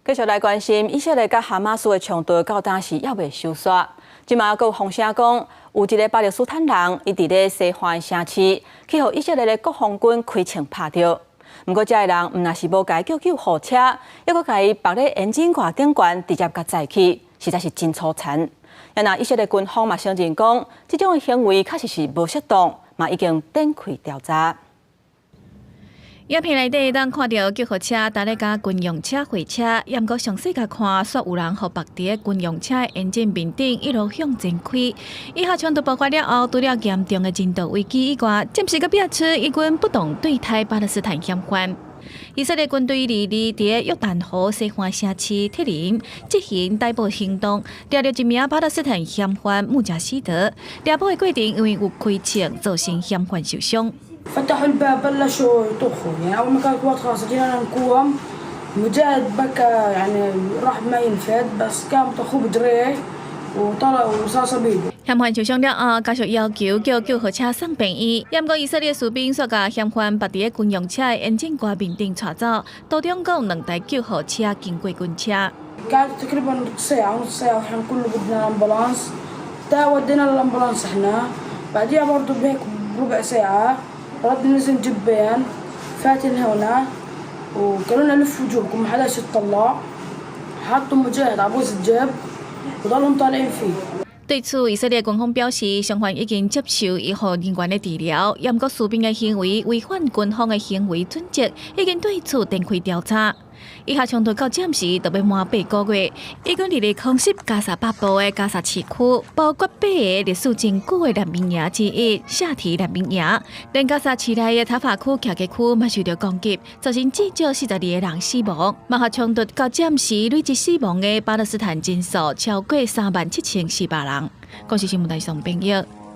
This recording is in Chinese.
继续来关心以色列甲哈马斯的冲突到当时还未收煞。即马又有风声讲，有一个巴勒斯坦人，伊伫咧西方城市去互以色列的国防军开枪拍着。不过，这个人毋但是无解叫救护车，还佫甲伊绑咧引擎挂顶悬，直接甲载去，实在是真粗残。那以色列军方嘛承认讲，这种行为确实是无适当，嘛已经展开调查。 影片内底当看到救护车搭咧甲军用车会车，毋过详细甲看，煞有人互绑伫军用车的引擎面顶，一路向前开。以下冲突爆发了后，除了严重的人道危机以外，暂时阁表示以军不动对待巴勒斯坦嫌犯。以色列军队伫咧约旦河西岸城市铁林执行逮捕行动，抓到一名巴勒斯坦嫌犯穆贾希德。抓捕的过程因为有开枪，造成嫌犯受伤。 فتحوا الباب بلشوا يطخوا يعني اول ما كانت القوات خلاص جينا نقوم مجاهد بكى يعني راح ما ينفذ بس قام طخوه بدريه وطلع ورصاصه بيده 嫌犯受伤了后，家属要求叫救护车送病院。不过以色列士兵却甲嫌犯绑伫军用车的引擎挂面顶带走，途中共有2台救护车经过军车。 قعدت تقريبا ساعة ونص ساعة واحنا كله بدنا الامبولانس ودينا الامبولانس احنا بعديها برضه بهيك بربع ساعة ردنا ننزل جبين فاتن هنا وقالوا لنا لفوا وجوهكم ما حداش يطلع حطوا مجاهد على بوز الجيب وضلهم طالعين فيه 对此，以色列军方表示，伤患已经接受医护人员的治疗，不过士兵的行为违反军方的行为准则，已经对此展开调查。以下冲突到暂时就要满8个月，以军伫咧空袭加沙北部的加沙市区，包括8个历史真久的难民营之一夏提难民营，连加沙市内的塔法区、卡吉区嘛受到攻击，造成至少42个人死亡。马哈冲突到暂时累计死亡的巴勒斯坦人数超过37400人。广西新闻台上朋友。